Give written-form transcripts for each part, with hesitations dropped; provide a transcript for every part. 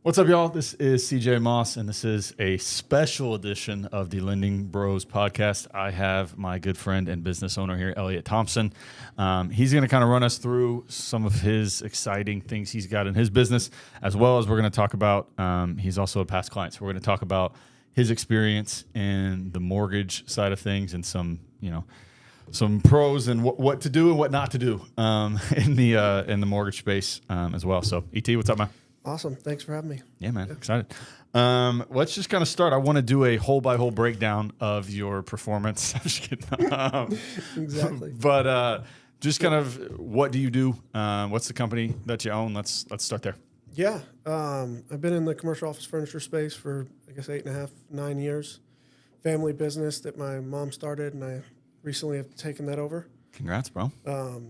What's up, y'all? This is CJ Moss, and this is a special edition of the Lending Bros podcast. I have my good friend and business owner here, Elliot Thompson. He's going to kind of run us through some of his exciting things he's got in his business, as well as we're going to talk about, he's also a past client, so we're going to talk about his experience in the mortgage side of things and some pros and what to do and what not to do in the mortgage space as well. So, ET, what's up, man? Awesome. Thanks for having me. Yeah, man. Excited. Let's just kind of start. I want to do a hole-by-hole breakdown of your performance. I'm just kidding. Exactly. But just kind of what do you do? What's the company that you own? Let's start there. Yeah. I've been in the commercial office furniture space for, 8.5, 9 years. Family business that my mom started, and I recently have taken that over. Congrats, bro.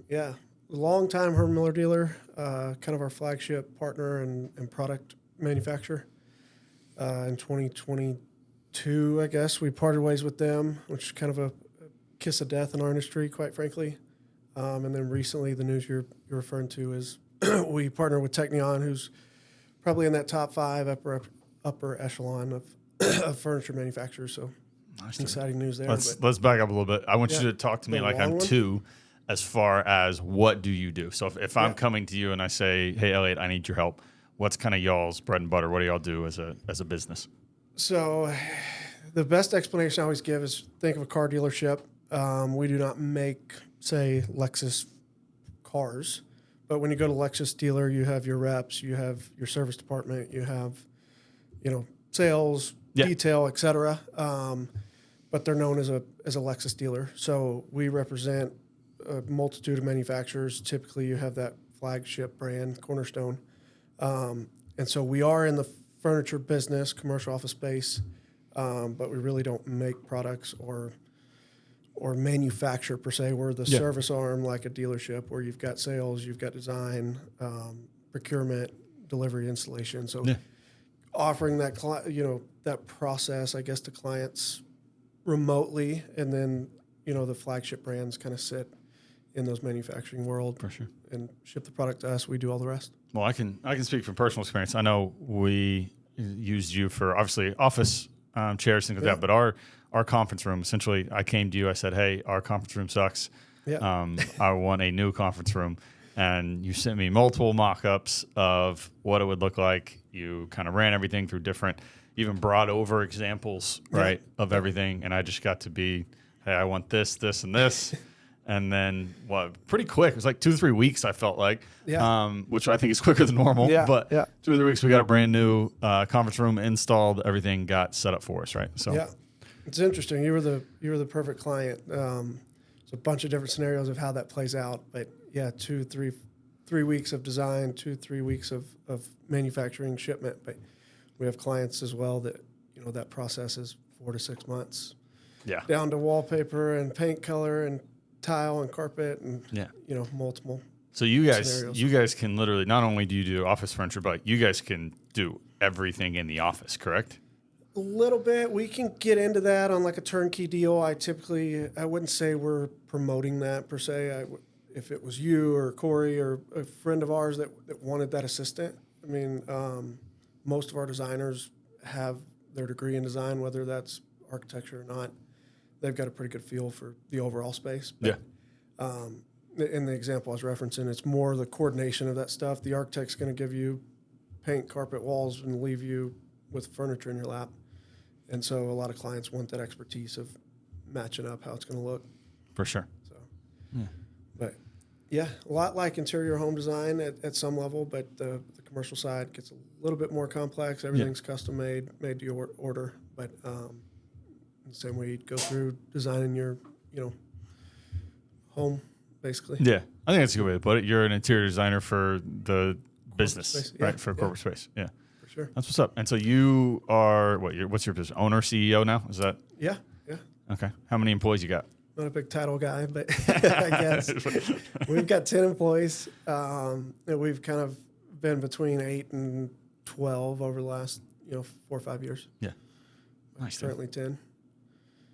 Yeah. Long-time Herman Miller dealer, kind of our flagship partner and product manufacturer. In 2022, I guess, we parted ways with them, which is kind of a kiss of death in our industry, quite frankly. And then recently, the news you're referring to is we partner with Technion, who's probably in that top 5 upper echelon of furniture manufacturers. So Nice. exciting news there. Let's back up a little bit. I want you to talk to me like I'm two. As far as what do you do? So if I'm coming to you and I say, hey, Elliot, I need your help, what's kind of y'all's bread and butter? What do y'all do as a business? So the best explanation I always give is think of a car dealership. We do not make, say, Lexus cars. But when you go to Lexus dealer, you have your reps, you have your service department, you have, sales, detail, et cetera. But they're known as a Lexus dealer. So we represent a multitude of manufacturers. Typically, you have that flagship brand, Cornerstone. And so we are in the furniture business, commercial office space, but we really don't make products or manufacture per se. We're the service arm like a dealership where you've got sales, you've got design, procurement, delivery, installation. So offering that that process, I guess, to clients remotely, and then the flagship brands kind of sit in those manufacturing world for sure and ship the product to us. We do all the rest. Well, I can speak from personal experience. I know we used you for obviously office chairs, things like that, but our conference room, essentially, I came to you, I said, hey, our conference room sucks. I want a new conference room. And you sent me multiple mock-ups of what it would look like. You kind of ran everything through different, even brought over examples, right, of everything. And I just got to be, hey, I want this, this, and this. And then, pretty quick. It was like 2 to 3 weeks, I felt like, which I think is quicker than normal. But 2 or 3 weeks, we got a brand new conference room installed. Everything got set up for us, right? So it's interesting. You were the perfect client. There's a bunch of different scenarios of how that plays out. But 2, 3 weeks of design, 2, 3 weeks of manufacturing shipment. But we have clients as well that that process is 4 to 6 months. Yeah. Down to wallpaper and paint color and tile and carpet and multiple. So you scenarios. guys can literally, not only do you do office furniture, but you guys can do everything in the office, correct? A little bit. We can get into that on like a turnkey deal. I wouldn't say we're promoting that per se. If it was you or Corey or a friend of ours that wanted that assistant, I mean, most of our designers have their degree in design, whether that's architecture or not. They've got a pretty good feel for the overall space. But, in the example I was referencing, it's more the coordination of that stuff. The architect's going to give you paint, carpet, walls, and leave you with furniture in your lap. And so a lot of clients want that expertise of matching up how it's going to look. For sure. So, But, a lot like interior home design at some level, but the commercial side gets a little bit more complex. Everything's custom made to your order. But the same way you'd go through designing your, home, basically. Yeah, I think that's a good way to put it. You're an interior designer for the business, space, right? For corporate space, for sure. That's what's up. And so you are what's your position? Owner, CEO now? Is that? Yeah. Okay. How many employees you got? Not a big title guy, but I guess we've got 10 employees. And we've kind of been between 8 and 12 over the last 4 or 5 years. Yeah, nice. Currently 10.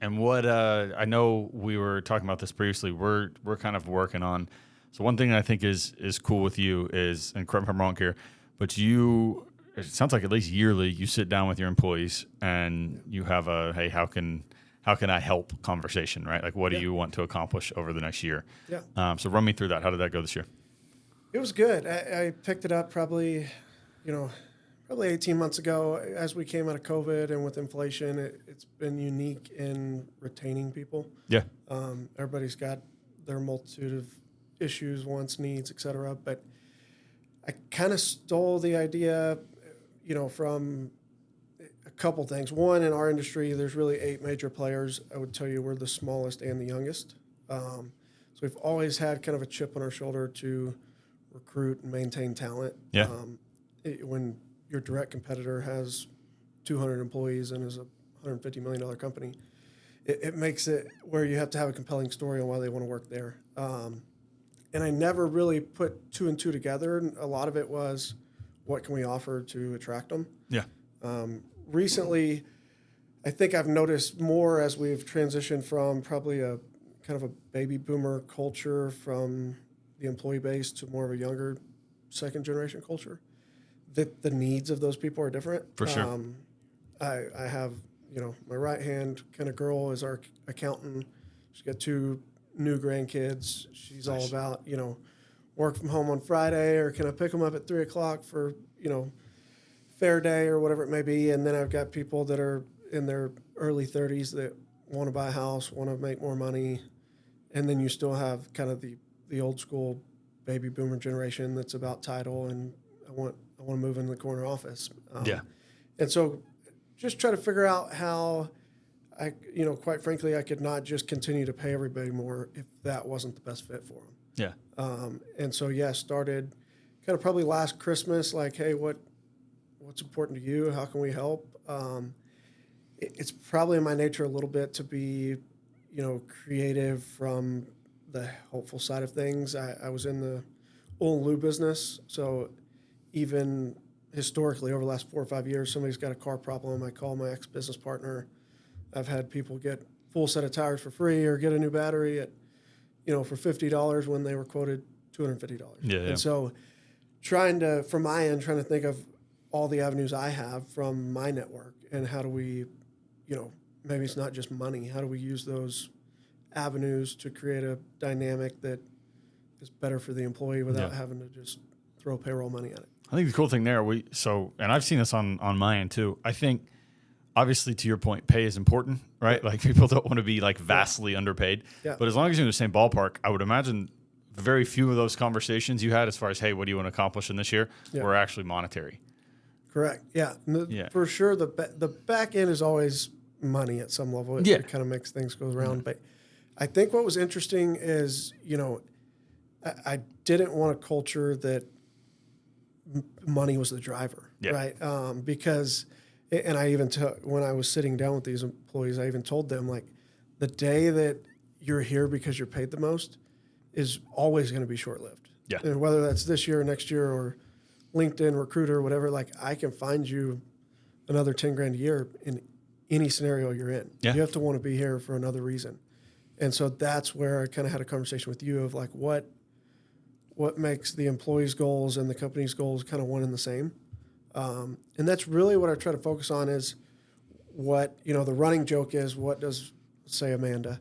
And what I know we were talking about this previously. We're kind of working on. So one thing I think is cool with you is, and correct me if I'm wrong here, but you it sounds like at least yearly, you sit down with your employees and you have a, hey, how can I help conversation, right? Like, what do you want to accomplish over the next year? Yeah. So run me through that. How did that go this year? It was good. I picked it up probably 18 months ago as we came out of COVID, and with inflation, it's been unique in retaining people. Yeah. Everybody's got their multitude of issues, wants, needs, et cetera. But I kind of stole the idea, from a couple things. One, in our industry, there's really 8 major players. I would tell you we're the smallest and the youngest. So we've always had kind of a chip on our shoulder to recruit and maintain talent. Yeah. When your direct competitor has 200 employees and is a $150 million company, it makes it where you have to have a compelling story on why they want to work there. And I never really put 2 and 2 together. A lot of it was, what can we offer to attract them? Yeah. Recently, I think I've noticed more as we've transitioned from probably a kind of a baby boomer culture from the employee base to more of a younger second generation culture, that the needs of those people are different. For sure. I have, my right hand kind of girl is our accountant. She's got 2 new grandkids. She's Nice. all about, work from home on Friday, or can I pick them up at 3:00 for, fair day or whatever it may be. And then I've got people that are in their early 30s that want to buy a house, want to make more money. And then you still have kind of the old school baby boomer generation that's about title and I want to move into the corner office. Yeah. And so just try to figure out how I, quite frankly, I could not just continue to pay everybody more if that wasn't the best fit for them. Yeah. And so, started kind of probably last Christmas, like, hey, what's important to you? How can we help? It's probably in my nature a little bit to be, creative from the helpful side of things. I was in the oil and lube business. So even historically over the last 4 or 5 years, somebody's got a car problem. I call my ex-business partner. I've had people get full set of tires for free or get a new battery at, for $50 when they were quoted $250. Yeah. And so from my end, trying to think of all the avenues I have from my network and how do we, maybe it's not just money. How do we use those avenues to create a dynamic that is better for the employee without having to just throw payroll money at it? I think the cool thing there, and I've seen this on my end too. I think, obviously, to your point, pay is important, right? Like, people don't want to be like vastly underpaid. Yeah. But as long as you're in the same ballpark, I would imagine very few of those conversations you had as far as, hey, what do you want to accomplish in this year, were actually monetary. Correct. Yeah. For sure. The back end is always money at some level. It kind of makes things go around. But I think what was interesting is, I didn't want a culture that money was the driver, right? Because, and I even when I was sitting down with these employees, I even told them, like, the day that you're here because you're paid the most is always going to be short-lived. Yeah. And whether that's this year or next year or LinkedIn recruiter or whatever, like, I can find you another 10 grand a year in any scenario you're in. Yeah. You have to want to be here for another reason. And so that's where I kind of had a conversation with you of, like, what makes the employees' goals and the company's goals kind of one and the same. And that's really what I try to focus on is what, the running joke is, what does, say, Amanda,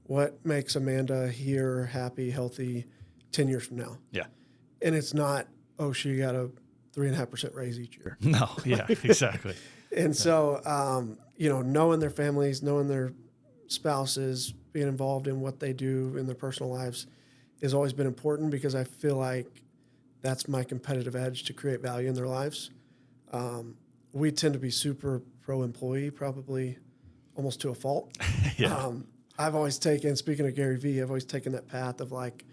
what makes Amanda here happy, healthy 10 years from now? Yeah. And it's not, oh, she got a 3.5% raise each year. No. Yeah, exactly. And so, knowing their families, knowing their spouses, being involved in what they do in their personal lives has always been important because I feel like that's my competitive edge to create value in their lives. We tend to be super pro-employee, probably almost to a fault. I've always taken, speaking of Gary Vee, I've always taken that path of, like,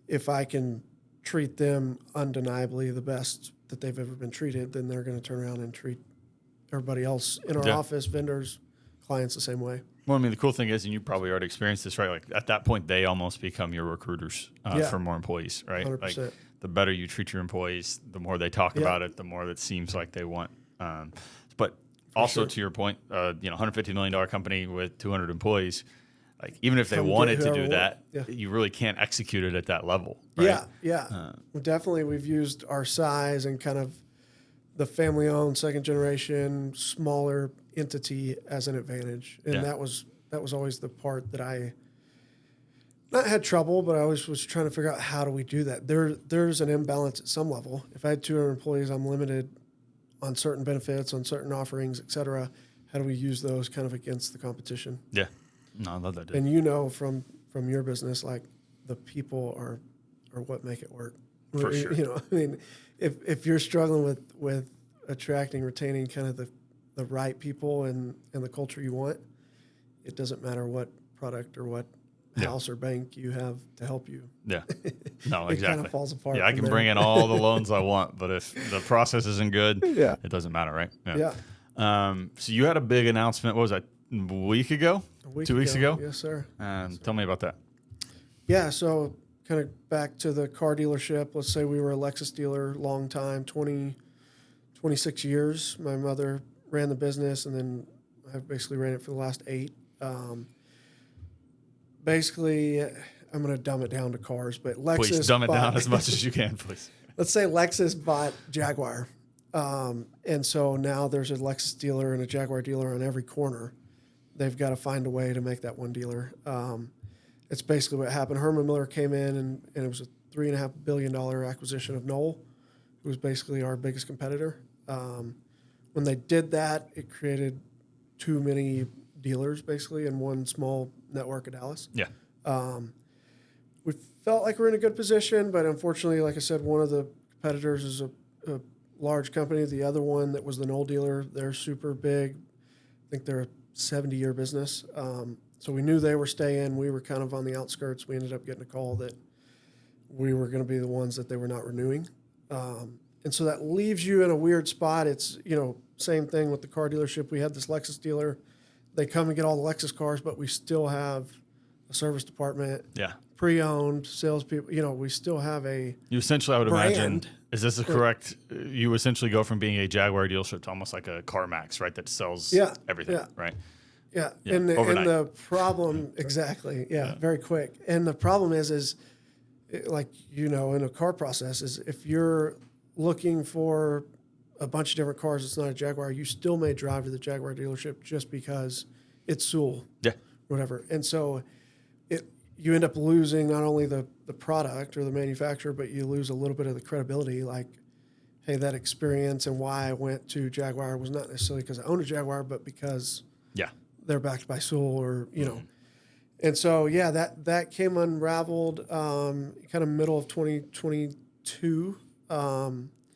if I can treat them undeniably the best that they've ever been treated, then they're going to turn around and treat everybody else in our office, vendors, clients the same way. Well, I mean, the cool thing is, and you probably already experienced this, right? Like, at that point, they almost become your recruiters for more employees, right? 100%. Like, the better you treat your employees, the more they talk about it, the more it seems like they want. But also, to your point, $150 million company with 200 employees, like, even if they wanted to do that, you really can't execute it at that level. Right? We've used our size and kind of the family-owned, second-generation, smaller entity as an advantage, and Yeah. that was always the part that I not had trouble, but I always was trying to figure out how do we do that. There's an imbalance at some level. If I had 200 employees, I'm limited on certain benefits, on certain offerings, et cetera. How do we use those kind of against the competition? Yeah. No, I love that. Dude. And you know from your business, like the people are what make it work. For sure. You know, I mean, if you're struggling with attracting, retaining kind of the right people and the culture you want, it doesn't matter what product or what house or bank you have to help you. Yeah. No, It exactly. kind of falls apart. Yeah, I can bring in all the loans I want, but if the process isn't good, it doesn't matter, right? Yeah. So you had a big announcement. What was that? A week ago? 2 weeks ago? Yes, sir. Tell me about that. Yeah. So kind of back to the car dealership. Let's say we were a Lexus dealer, long time, 26 years. My mother ran the business, and then I basically ran it for the last 8. Basically, I'm going to dumb it down to cars, but Lexus. Please dumb it down as much as you can, please. Let's say Lexus bought Jaguar. And so now there's a Lexus dealer and a Jaguar dealer on every corner. They've got to find a way to make that one dealer. It's basically what happened. Herman Miller came in, and it was a $3.5 billion acquisition of Knoll, who was basically our biggest competitor. When they did that, it created too many dealers, basically, in one small network of Dallas. Yeah. We felt like we're in a good position, but unfortunately, like I said, one of the competitors is a large company. The other one that was the Knoll dealer, they're super big. I think they're a 70-year business. So we knew they were staying. We were kind of on the outskirts. We ended up getting a call that we were going to be the ones that they were not renewing. And so that leaves you in a weird spot. It's, same thing with the car dealership. We had this Lexus dealer. They come and get all the Lexus cars, but we still have a service department. Yeah. Pre-owned salespeople. We still have a You essentially, I would brand. imagine, is this a correct? You essentially go from being a Jaguar dealership to almost like a CarMax, right? That sells everything, right? Yeah. Yeah, And overnight. the problem, exactly. Yeah, very quick. And the problem is like, in a car process is if you're looking for a bunch of different cars, it's not a Jaguar, you still may drive to the Jaguar dealership just because it's Sewell. Yeah. Whatever. And so you end up losing not only the product or the manufacturer, but you lose a little bit of the credibility. Like, hey, that experience and why I went to Jaguar was not necessarily because I owned a Jaguar, but because they're backed by Sewell or, And so, that came unraveled kind of middle of 2022. I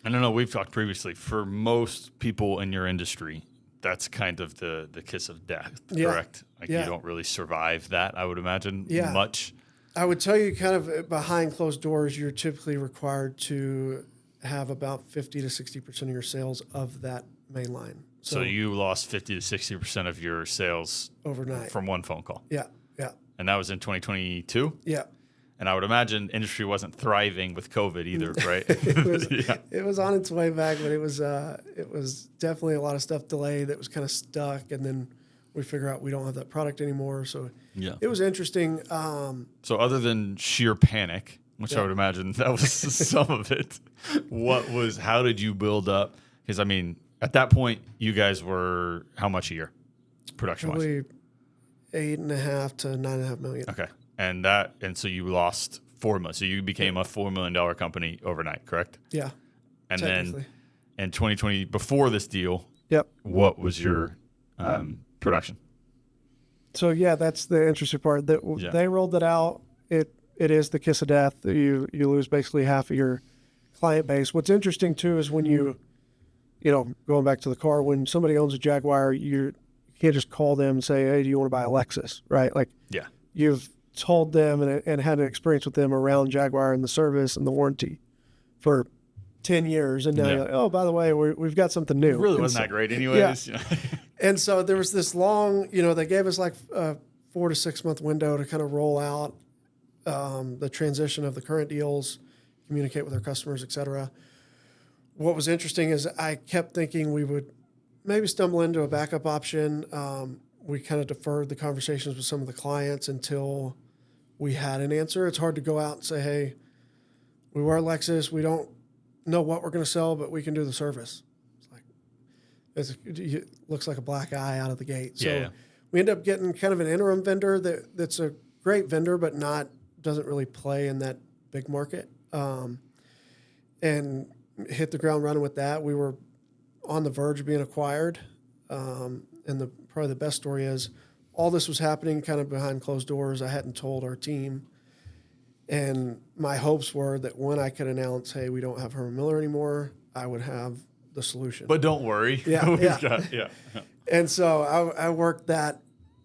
don't know. We've talked previously. For most people in your industry, that's kind of the kiss of death, correct? Like you don't really survive that, I would imagine, much. I would tell you kind of behind closed doors, you're typically required to have about 50 to 60% of your sales of that main line. So you lost 50 to 60% of your sales overnight from one phone call. Yeah. And that was in 2022? Yeah. And I would imagine industry wasn't thriving with COVID either, right? It was on its way back, but it was definitely a lot of stuff delayed that was kind of stuck. And then we figure out we don't have that product anymore. So it was interesting. So other than sheer panic, which I would imagine that was some of it, how did you build up? Because, I mean, at that point, you guys were how much a year production-wise? Probably 8.5 to 9.5 million. Okay. And so you lost $4 million. So you became a $4 million company overnight, correct? Yeah. And then in 2020, before this deal, what was your production? So that's the interesting part. They rolled it out. It is the kiss of death. You lose basically half of your client base. What's interesting too is when you going back to the car, when somebody owns a Jaguar, you can't just call them and say, hey, do you want to buy a Lexus, right? Like you've told them and had an experience with them around Jaguar and the service and the warranty for 10 years. And now you're like, oh, by the way, we've got something new. It really wasn't that great anyways. Yeah. And so there was this long, they gave us like a 4 to 6 month window to kind of roll out the transition of the current deals, communicate with our customers, et cetera. What was interesting is I kept thinking we would maybe stumble into a backup option. We kind of deferred the conversations with some of the clients until we had an answer. It's hard to go out and say, hey, we were Lexus. We don't know what we're going to sell, but we can do the service. It looks like a black eye out of the gate. So Yeah. we end up getting kind of an interim vendor that's a great vendor, but doesn't really play in that big market. And hit the ground running with that. We were on the verge of being acquired. And probably the best story is all this was happening kind of behind closed doors. I hadn't told our team. And my hopes were that when I could announce, hey, we don't have Herman Miller anymore, I would have the solution. But don't worry. Yeah. And so I worked that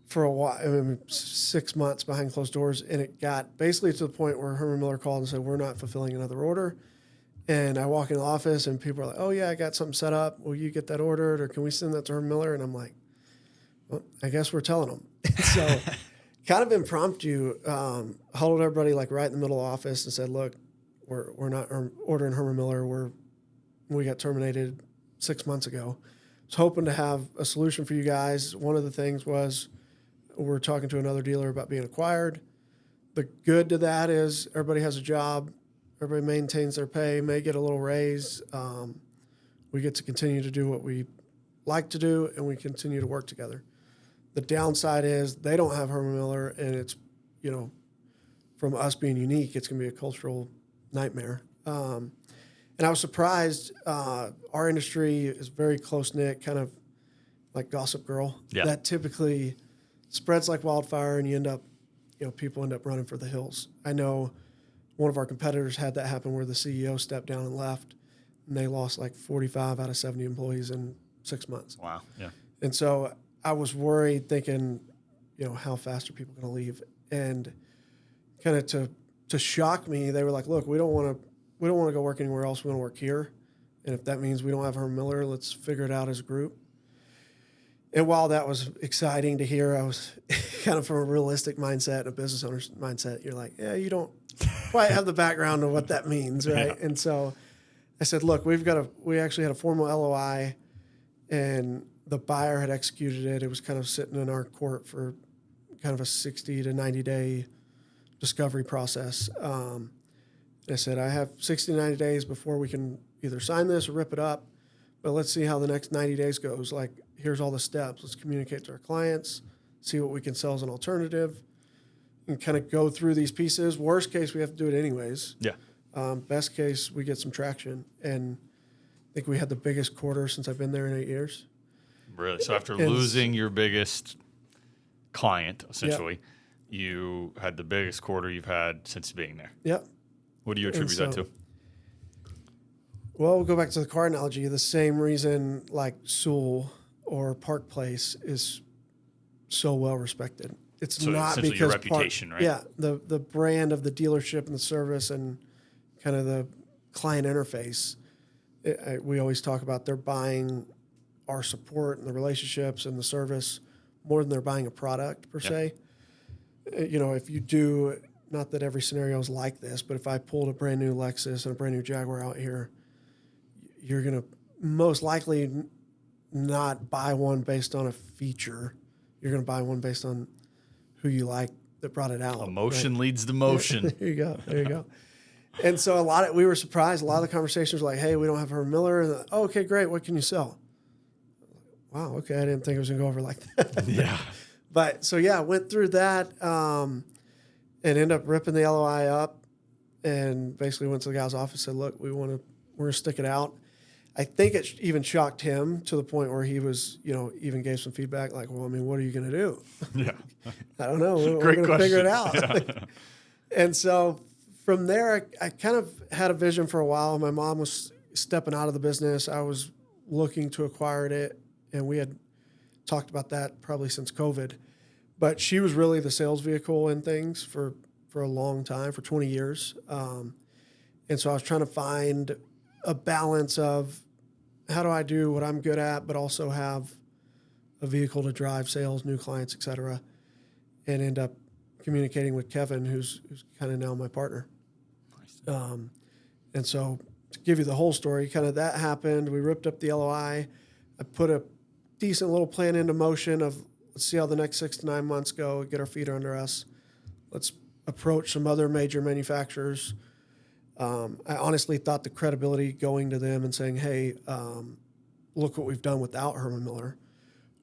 for a while, 6 months behind closed doors. And it got basically to the point where Herman Miller called and said, we're not fulfilling another order. And I walk in the office and people are like, oh, yeah, I got something set up. Will you get that ordered? Or can we send that to Herman Miller? And I'm like, well, I guess we're telling them. So kind of impromptu, huddled everybody like right in the middle of the office and said, look, we're not ordering Herman Miller. We got terminated 6 months ago. I was hoping to have a solution for you guys. One of the things was we're talking to another dealer about being acquired. The good to that is everybody has a job. Everybody maintains their pay, may get a little raise. We get to continue to do what we like to do, and we continue to work together. The downside is they don't have Herman Miller, and it's, from us being unique, it's going to be a cultural nightmare. And I was surprised. Our industry is very close-knit, kind of like Gossip Girl. Yeah. That typically spreads like wildfire, and people end up running for the hills. I know one of our competitors had that happen where the CEO stepped down and left, and they lost like 45 out of 70 employees in 6 months. Wow. Yeah. And so I was worried, thinking, how fast are people going to leave? And kind of to shock me, they were like, "Look, we don't want to go work anywhere else. We want to work here, and if that means we don't have Herman Miller, let's figure it out as a group." And while that was exciting to hear, I was kind of from a realistic mindset and a business owner's mindset. You're like, yeah, you don't quite have the background of what that means, right? Yeah. And so I said, look, we actually had a formal LOI, and the buyer had executed it. It was kind of sitting in our court for kind of a 60 to 90 day discovery process. I said, I have 60 to 90 days before we can either sign this or rip it up, but let's see how the next 90 days goes. Like, here's all the steps. Let's communicate to our clients, see what we can sell as an alternative, and kind of go through these pieces. Worst case, we have to do it anyways. Yeah. Best case, we get some traction. And I think we had the biggest quarter since I've been there in 8 years. Really? So after losing your biggest client, essentially, you had the biggest quarter you've had since being there. Yep. What do you attribute that to? Well, we'll go back to the car analogy. The same reason like Sewell or Park Place is so well respected. It's not because your reputation, right? Yeah, the brand of the dealership and the service and kind of the client interface. We always talk about they're buying our support and the relationships and the service more than they're buying a product per se. If you do, not that every scenario is like this, but if I pulled a brand new Lexus and a brand new Jaguar out here, you're going to most likely not buy one based on a feature. You're going to buy one based on who you like that brought it out. Emotion leads to motion. There you go. And so we were surprised. A lot of the conversations were like, hey, we don't have Herman Miller. And oh, okay, great. What can you sell? Wow, okay. I didn't think it was going to go over like that. Yeah. But so, went through that and ended up ripping the LOI up and basically went to the guy's office and said, look, we're going to stick it out. I think it even shocked him to the point where he was, even gave some feedback like, well, I mean, what are you going to do? Yeah. I don't know. We're going to figure it out. Yeah. And so from there, I kind of had a vision for a while. My mom was stepping out of the business. I was looking to acquire it, and we had talked about that probably since COVID. But she was really the sales vehicle in things for a long time, for 20 years. And so I was trying to find a balance of how do I do what I'm good at, but also have a vehicle to drive sales, new clients, et cetera, and end up communicating with Kevin, who's kind of now my partner. And so to give you the whole story, kind of that happened. We ripped up the LOI. I put a decent little plan into motion of let's see how the next 6 to 9 months go, get our feet under us. Let's approach some other major manufacturers. I honestly thought the credibility going to them and saying, hey, look what we've done without Herman Miller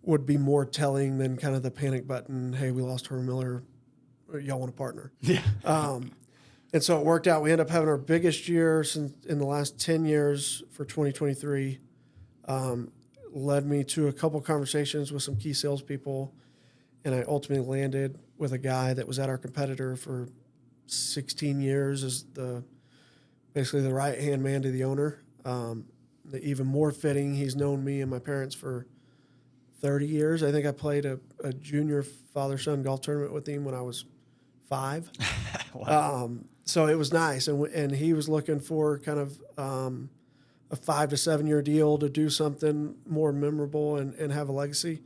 would be more telling than kind of the panic button. Hey, we lost Herman Miller. Y'all want to partner? Yeah. And so it worked out. We ended up having our biggest year since in the last 10 years for 2023. Led me to a couple conversations with some key salespeople, and I ultimately landed with a guy that was at our competitor for 16 years as basically the right-hand man to the owner. Even more fitting, he's known me and my parents for 30 years. I think I played a junior father-son golf tournament with him when I was 5. Wow. So it was nice. And he was looking for kind of a 5 to 7 year deal to do something more memorable and have a legacy.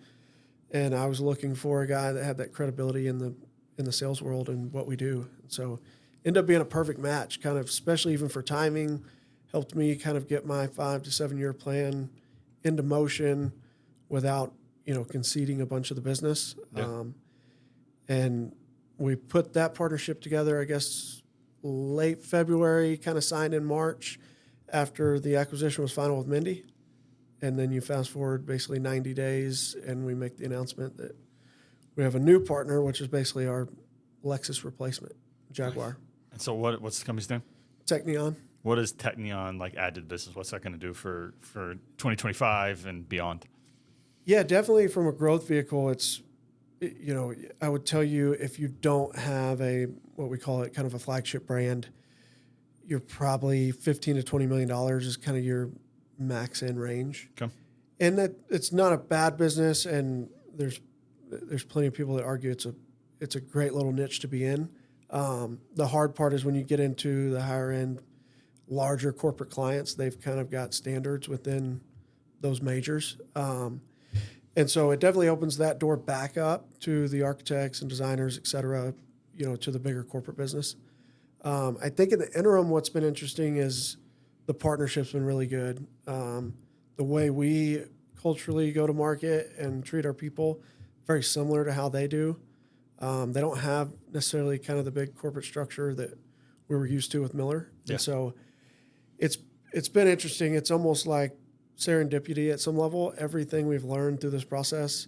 And I was looking for a guy that had that credibility in the sales world and what we do. So ended up being a perfect match, kind of, especially even for timing, helped me kind of get my 5 to 7 year plan into motion without, conceding a bunch of the business. Yeah. And we put that partnership together, I guess, late February, kind of signed in March after the acquisition was final with Mindy. And then you fast forward basically 90 days and we make the announcement that we have a new partner, which is basically our Lexus replacement, Jaguar. And so what's the company's name? Technion. What does Technion add to the business? What's that going to do for 2025 and beyond? Yeah, definitely from a growth vehicle, it's, I would tell you if you don't have what we call it, kind of a flagship brand, you're probably $15 to $20 million is kind of your max end range. Okay. And that it's not a bad business, and there's plenty of people that argue it's a great little niche to be in. The hard part is when you get into the higher end, larger corporate clients, they've kind of got standards within those majors. And so it definitely opens that door back up to the architects and designers, et cetera, to the bigger corporate business. I think in the interim, what's been interesting is the partnership's been really good. The way we culturally go to market and treat our people, very similar to how they do. They don't have necessarily kind of the big corporate structure that we were used to with Miller. Yeah. And so it's been interesting. It's almost like serendipity at some level. Everything we've learned through this process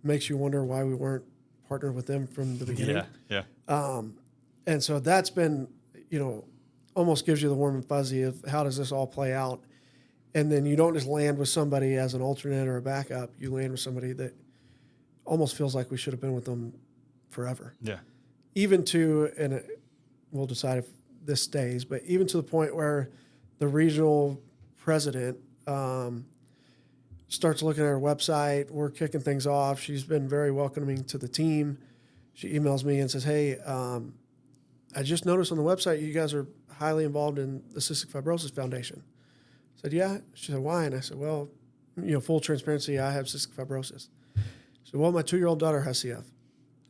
makes you wonder why we weren't partnered with them from the beginning. Yeah. And so that's been, almost gives you the warm and fuzzy of how does this all play out. And then you don't just land with somebody as an alternate or a backup. You land with somebody that almost feels like we should have been with them forever. Yeah. Even to, and we'll decide if this stays, but even to the point where the regional president starts looking at our website, we're kicking things off. She's been very welcoming to the team. She emails me and says, hey, I just noticed on the website you guys are highly involved in the Cystic Fibrosis Foundation. I said, yeah. She said, why? And I said, well, full transparency, I have cystic fibrosis. She said, well, my 2-year-old daughter has CF.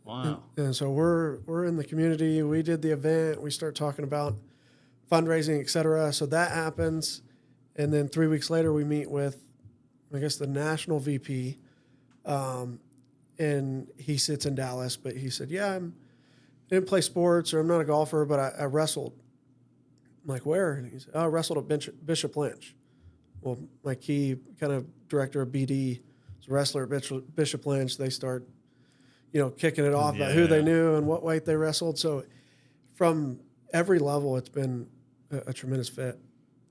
Wow. And so we're in the community. We did the event. We start talking about fundraising, et cetera. So that happens. And then 3 weeks later, we meet with, I guess, the national VP. And he sits in Dallas, but he said, yeah, I didn't play sports or I'm not a golfer, but I wrestled. I'm like, where? And he said, I wrestled at Bishop Lynch. Well, my key kind of director of BD is a wrestler at Bishop Lynch. They start, kicking it off about who they knew and what weight they wrestled. So from every level, it's been a tremendous fit.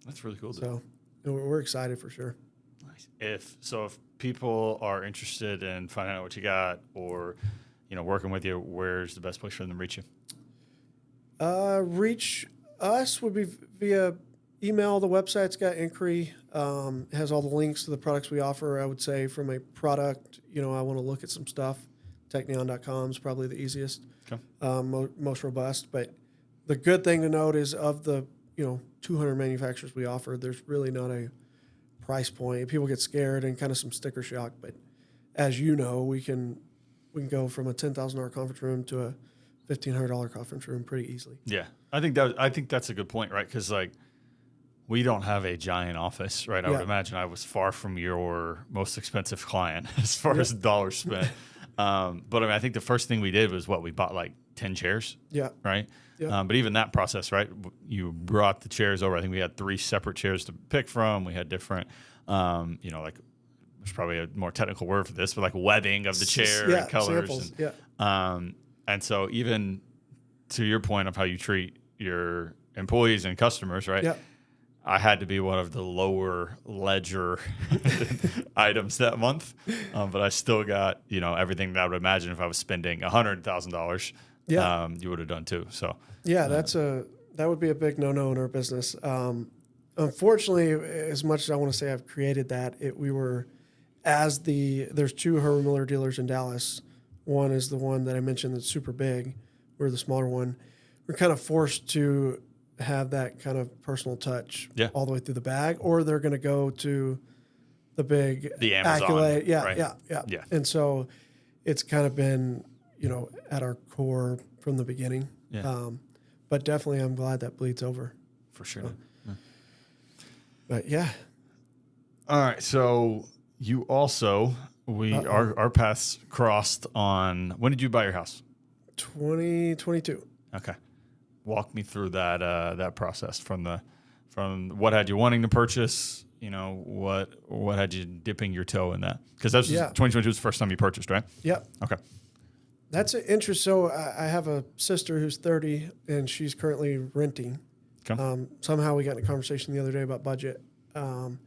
That's really cool. So we're excited for sure. Nice. If people are interested in finding out what you got or, working with you, where's the best place for them to reach you? Reach us would be via email. The website's got inquiry. It has all the links to the products we offer. I would say from a product, I want to look at some stuff. Technion.com is probably the easiest, most robust. But the good thing to note is of the 200 manufacturers we offer, there's really not a price point. People get scared and kind of some sticker shock. But as you know, we can go from a $10,000 conference room to a $1,500 conference room pretty easily. Yeah, I think that's a good point, right? Because we don't have a giant office, right? I would imagine I was far from your most expensive client as far as dollars spent. But I think the first thing we did was we bought 10 chairs. Yeah. Right. Yeah. But even that process, right? You brought the chairs over. I think we had 3 separate chairs to pick from. We had different, there's probably a more technical word for this, but like webbing of the chair and colors. Samples, And so even to your point of how you treat your employees and customers, right? Yeah. I had to be one of the lower ledger items that month, but I still got, everything that I would imagine if I was spending $100,000, you would have done too. So that would be a big no-no in our business. Unfortunately, as much as I want to say I've created that, there's two Herman Miller dealers in Dallas. One is the one that I mentioned that's super big. We're the smaller one. We're kind of forced to have that kind of personal touch all the way through the bag, or they're going to go to the Amazon, accolade. right? Yeah. And so it's kind of been, at our core from the beginning. Yeah. But definitely I'm glad that bleeds over. For sure. But yeah. All right. So you also, our paths crossed on, when did you buy your house? 2022. Okay. Walk me through that process from what had you wanting to purchase, what had you dipping your toe in that? Because that was 2022 was the first time you purchased, right? Yep. Okay. That's an interest. So I have a sister who's 30 and she's currently renting. Okay. Somehow we got in a conversation the other day about budget. And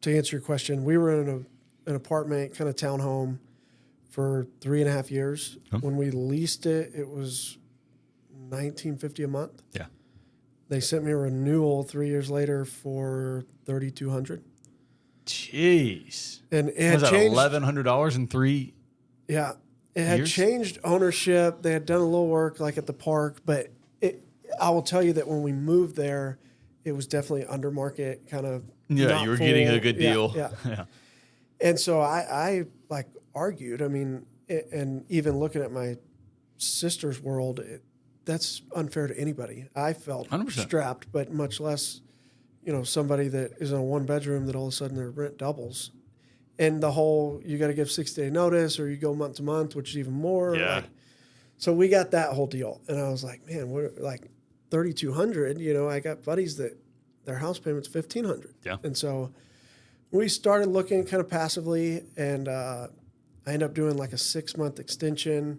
to answer your question, we were in an apartment, kind of townhome for 3.5 years. Okay. When we leased it, it was $19.50 a month. Yeah. They sent me a renewal 3 years later for $3,200. Jeez. And it had was that changed. $1,100 in 3? Yeah. It had changed ownership. They had done a little work like at the park, but I will tell you that when we moved there, it was definitely under market kind of. Yeah, you were getting a good deal. Yeah. And so I like argued. I mean, and even looking at my sister's world, that's unfair to anybody. I felt 100%. strapped, but much less, somebody that is in a 1-bedroom that all of a sudden their rent doubles. And the whole, you got to give 60-day notice or you go month to month, which is even more. Yeah. So we got that whole deal. And I was like, man, what, like $3,200, I got buddies that their house payment's $1,500. Yeah. And so we started looking kind of passively, and I ended up doing like a 6-month extension.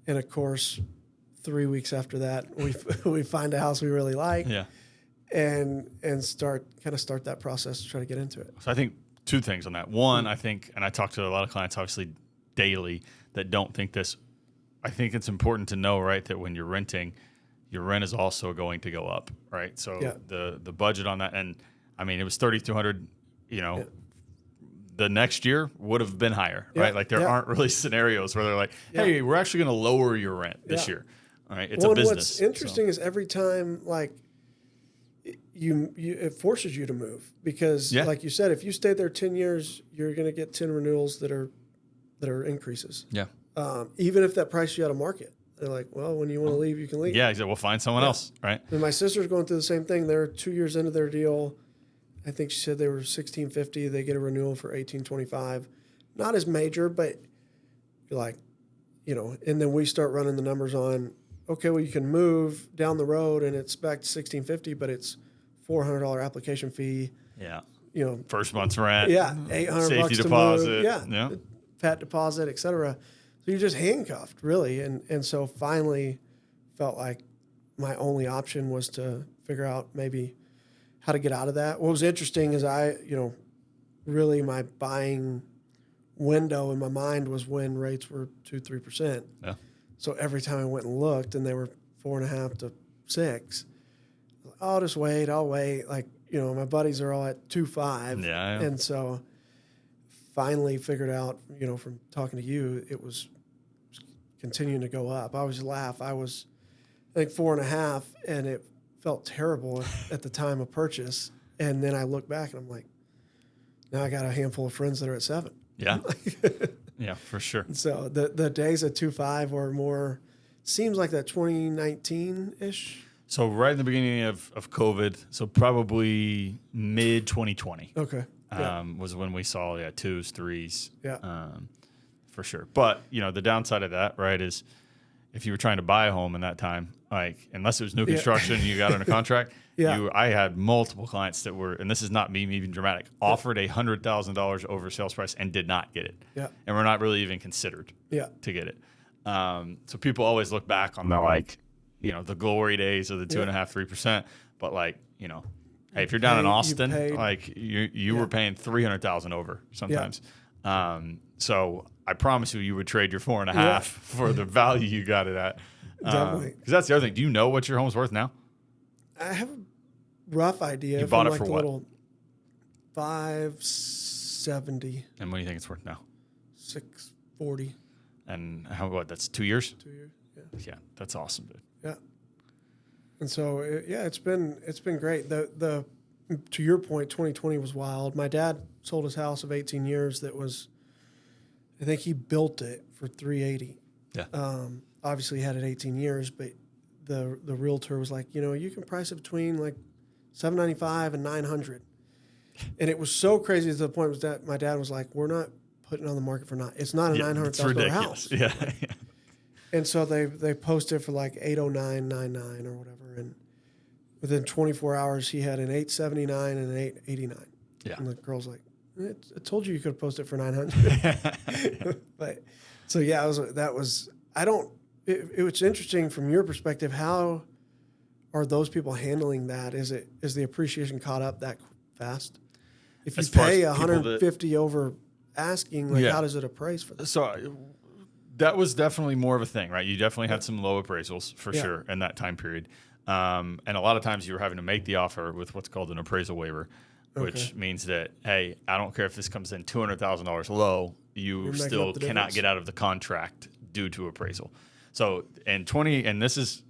And of course, 3 weeks after that, we find a house we really like. Yeah. And start that process to try to get into it. So I think 2 things on that. One, I think, and I talk to a lot of clients obviously daily that don't think this. I think it's important to know, right, that when you're renting, your rent is also going to go up, right? So the budget on that, and I mean, it was $3,200, the next year would have been higher, right? Like there aren't really scenarios where they're like, hey, we're actually going to lower your rent this year. All right. It's a business. What's interesting is every time, like, it forces you to move because, like you said, if you stay there 10 years, you're going to get 10 renewals that are increases. Yeah. Even if that price you out of market, they're like, well, when you want to leave, you can leave. Yeah, exactly. We'll find someone else, right? And my sister's going through the same thing. They're 2 years into their deal. I think she said they were $1,650. They get a renewal for $1,825. Not as major, but you're like, and then we start running the numbers on, okay, well, you can move down the road and it's back to $1,650, but it's $400 application fee. Yeah. First month's rent. Yeah. $800 safety to deposit. move. Yeah. Pat deposit, et cetera. So you're just handcuffed, really. And so finally felt like my only option was to figure out maybe how to get out of that. What was interesting is really my buying window in my mind was when rates were 2-3%. Yeah. So every time I went and looked and they were 4.5 to 6, I'll just wait. I'll wait. Like, my buddies are all at 2.5. Yeah. And so finally figured out, from talking to you, it was continuing to go up. I always laugh. I was, I think, 4.5, and it felt terrible at the time of purchase. And then I look back and I'm like, now I got a handful of friends that are at 7. Yeah. Yeah, for sure. So the days at 2.5 or more seems like that 2019-ish. So right in the beginning of COVID, so probably mid 2020. Okay. Was when we saw 2s, 3s. Yeah. For sure. But the downside of that, right, is if you were trying to buy a home in that time, like unless it was new construction, you got under contract. Yeah. I had multiple clients that were, and this is not me even dramatic, offered $100,000 over sales price and did not get it. Yeah. And we're not really even considered to get it. So people always look back on the like, the glory days of the 2.5%, 3%. But like, hey, if you're down in Austin, like you were paying 300,000 over sometimes. So I promise you would trade your 4.5 for the value you got it at. Definitely. Because that's the other thing. Do you know what your home's worth now? I have a rough idea. You bought it like for the what? Little 570. And what do you think it's worth now? 640. And that's 2 years? 2 years. Yeah. Yeah, that's awesome, dude. Yeah. And so it's been great. The to your point, 2020 was wild. My dad sold his house of 18 years. That was, I think he built it for 380. Yeah. Obviously he had it 18 years, but the realtor was like, you can price it between like 795 and 900. And it was so crazy to the point was that my dad was like, we're not putting it on the market for it's not a $900,000 house. Yeah. And so they posted for like 809.99 or whatever. And within 24 hours, he had an 879 and an 889. Yeah. And the girl's like, I told you could have posted for 900. But so yeah, it was interesting from your perspective. How are those people handling that? Is the appreciation caught up that fast? If you pay 150 over asking, how does it appraise for that? So that was definitely more of a thing, right? You definitely had some low appraisals for sure in that time period. And a lot of times you were having to make the offer with what's called an appraisal waiver, which means that, hey, I don't care if this comes in $200,000 low, you still cannot get out of the contract due to appraisal. So and this is,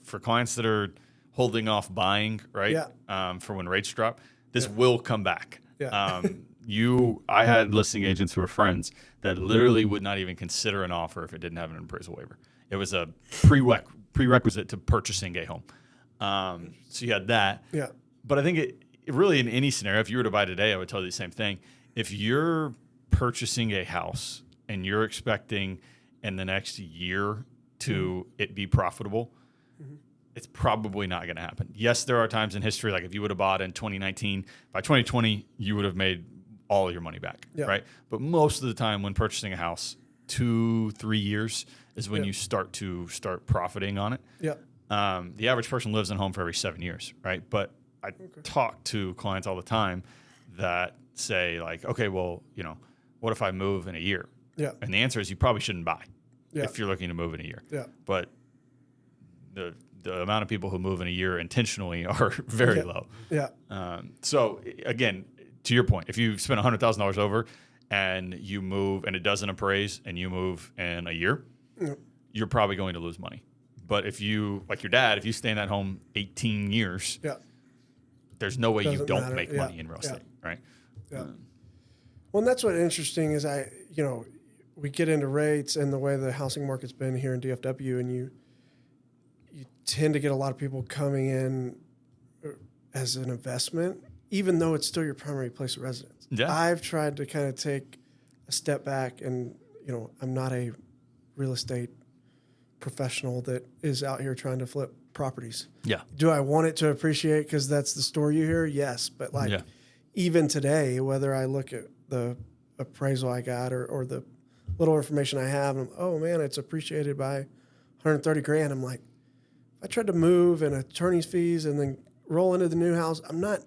for clients that are holding off buying, right? Yeah. For when rates drop, this will come back. Yeah. I had listing agents who were friends that literally would not even consider an offer if it didn't have an appraisal waiver. It was a prerequisite to purchasing a home. So you had that. Yeah. But I think it really in any scenario, if you were to buy today, I would tell you the same thing. If you're purchasing a house and you're expecting in the next year to it be profitable, it's probably not going to happen. Yes, there are times in history, like if you would have bought in 2019, by 2020, you would have made all your money back, right? But most of the time when purchasing a house, 2-3 years is when you start profiting on it. Yeah. The average person lives in a home for every 7 years, right? But I talk to clients all the time that say like, okay, well, what if I move in a year? Yeah. And the answer is you probably shouldn't buy if you're looking to move in a year. Yeah. But the amount of people who move in a year intentionally are very low. Yeah. So again, to your point, if you spend $100,000 over and you move and it doesn't appraise and you move in a year, you're probably going to lose money. But if you, like your dad, if you stay in that home 18 years, there's no way you don't make money in real estate, right? Yeah. Well, and that's what's interesting is we get into rates and the way the housing market's been here in DFW, and you tend to get a lot of people coming in as an investment, even though it's still your primary place of residence. Yeah. I've tried to kind of take a step back and, I'm not a real estate professional that is out here trying to flip properties. Yeah. Do I want it to appreciate because that's the story you hear? Yes. But even today, whether I look at the appraisal I got or the little information I have, and oh man, it's appreciated by 130 grand. I'm like, if I tried to move and attorney's fees and then roll into the new house, I'm not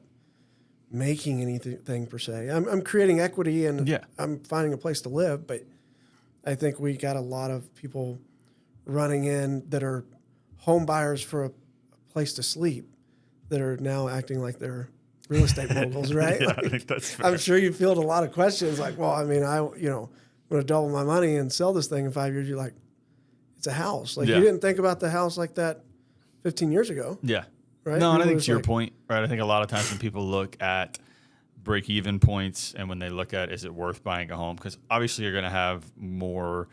making anything per se. I'm creating equity and I'm finding a place to live. But I think we got a lot of people running in that are home buyers for a place to sleep that are now acting like they're real estate moguls, right? I think that's fair. I'm sure you field a lot of questions like, well, I mean, I'm going to double my money and sell this thing in 5 years. You're like, it's a house. Like you didn't think about the house like that 15 years ago. Yeah. Right? No, and I think to your point, right? I think a lot of times when people look at break-even points and when they look at is it worth buying a home, because obviously you're going to have more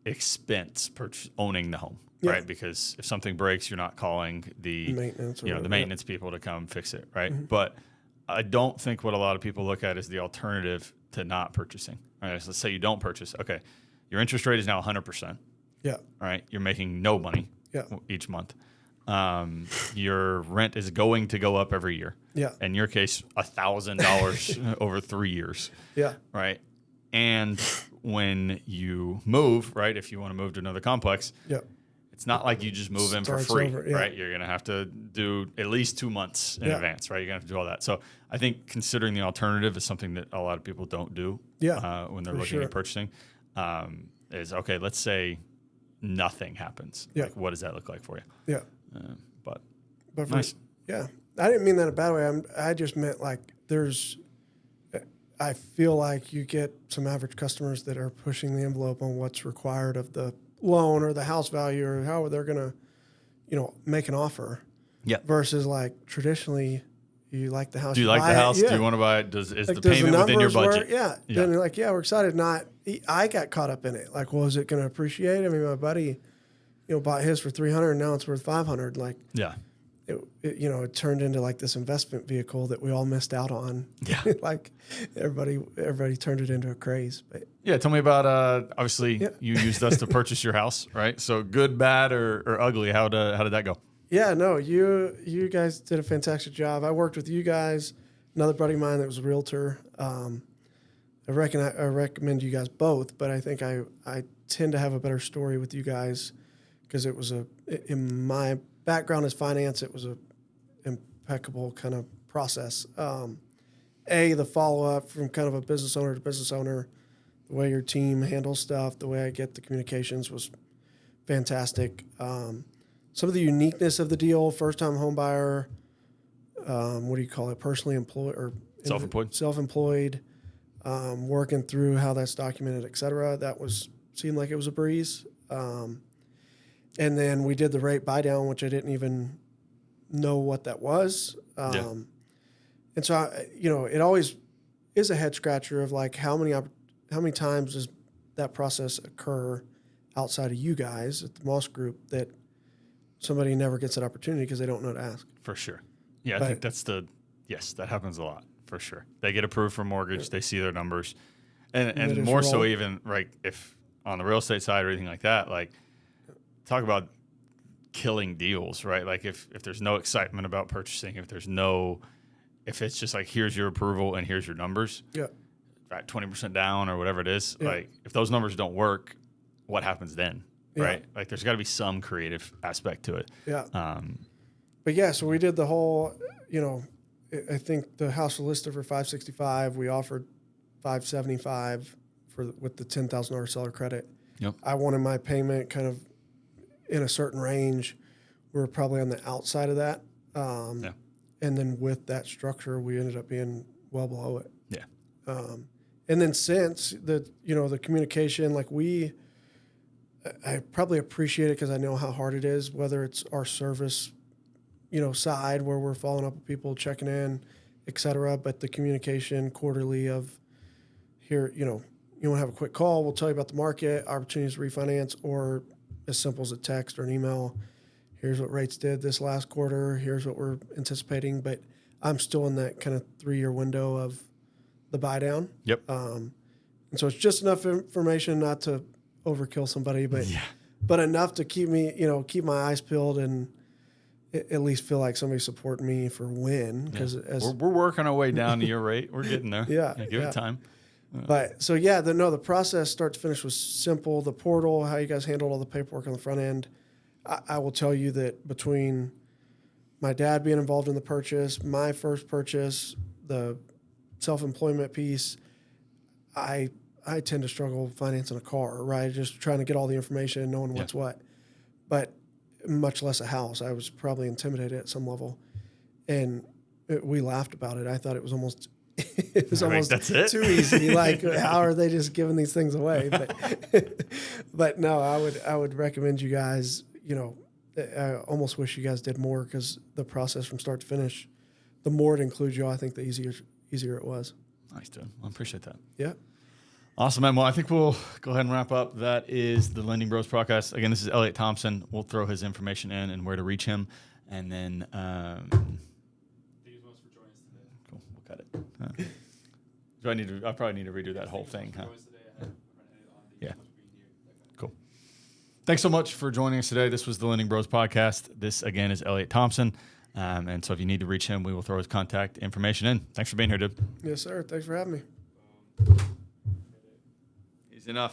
expense owning the home, right? Because if something breaks, you're not calling the maintenance people to come fix it, right? Mm-hmm. But I don't think what a lot of people look at is the alternative to not purchasing. Right? So let's say you don't purchase. Okay, your interest rate is now 100%. Yeah. All right, you're making no money. each month. Your rent is going to go up every year. Yeah. In your case, $1,000 over 3 years. Yeah. Right. And when you move, right, if you want to move to another complex, it's not like you just move in for free, right? You're going to have to do at least 2 months in advance, right? You're going to have to do all that. So I think considering the alternative is something that a lot of people don't do when they're looking at purchasing. Is, okay, let's say nothing happens. Yeah. Like, what does that look like for you? Yeah. But for, nice. Yeah. I didn't mean that in a bad way. I just meant like I feel like you get some average customers that are pushing the envelope on what's required of the loan or the house value or how they're going to, make an offer. Yeah. Versus like traditionally, you like the house. Do you like the house? Do you want to buy it? Is the payment within your budget? Then you're like, we're excited. I got caught up in it. Like, well, is it going to appreciate? I mean, my buddy, bought his for $300 and now it's worth $500. Like, it turned into like this investment vehicle that we all missed out on. Yeah. Like everybody turned it into a craze. But tell me about, obviously you used us to purchase your house, right? So good, bad, or ugly. How did that go? Yeah, no, you guys did a fantastic job. I worked with you guys, another buddy of mine that was a realtor. I recommend you guys both, but I think I tend to have a better story with you guys because it was in my background as finance, it was a impeccable kind of process. The follow-up from kind of a business owner to business owner, the way your team handles stuff, the way I get the communications was fantastic. Some of the uniqueness of the deal, first-time home buyer, what do you call it, personally employed or self-employed, working through how that's documented, et cetera. That seemed like it was a breeze. And then we did the rate buy down, which I didn't even know what that was. And so, it always is a head scratcher of like how many times does that process occur outside of you guys at the Moss Group that somebody never gets that opportunity because they don't know to ask. For sure. Yeah, I think that happens a lot, for sure. They get approved for mortgage, they see their numbers. And more so even, like, if on the real estate side or anything like that, like, talk about killing deals, right? Like if there's no excitement about purchasing, if it's just like, here's your approval and here's your numbers, right, 20% down or whatever it is, like if those numbers don't work, what happens then, right? Like there's got to be some creative aspect to it. But so we did the whole, I think the house was listed for $565. We offered $575 with the $10,000 seller credit. Yep. I wanted my payment kind of in a certain range. We were probably on the outside of that. And then with that structure, we ended up being well below it. Yeah. And then since the communication, like I probably appreciate it because I know how hard it is, whether it's our service, side where we're following up with people, checking in, et cetera. But the communication quarterly of here, you want to have a quick call, we'll tell you about the market, opportunities to refinance, or as simple as a text or an email. Here's what rates did this last quarter. Here's what we're anticipating. But I'm still in that kind of 3-year window of the buy down. Yep. And so it's just enough information not to overkill somebody, but enough to keep me, keep my eyes peeled and at least feel like somebody's supporting me for when. Because we're working our way down to your rate. We're getting there. Give it time. But so the process start to finish was simple. The portal, how you guys handled all the paperwork on the front end. I will tell you that between my dad being involved in the purchase, my first purchase, the self-employment piece, I tend to struggle financing a car, right? Just trying to get all the information and knowing what's what. But much less a house. I was probably intimidated at some level. And we laughed about it. I thought it was almost that's it? too easy. Like, how are they just giving these things away? But no, I would recommend you guys, I almost wish you guys did more because the process from start to finish, the more it includes you, I think the easier it was. Nice, dude. I appreciate that. Yeah. Awesome, man. Well, I think we'll go ahead and wrap up. That is the Lending Bros podcast. Again, this is Elliot Thompson. We'll throw his information in and where to reach him. And then thank you so much for joining us today. Cool. We'll cut it. I probably need to redo that whole thing, huh? Yeah. Cool. thanks so much for joining us today. This was the Lending Bros podcast. This, again, is Elliot Thompson. And so if you need to reach him, we will throw his contact information in. Thanks for being here, dude. Yes, sir. Thanks for having me. Easy enough.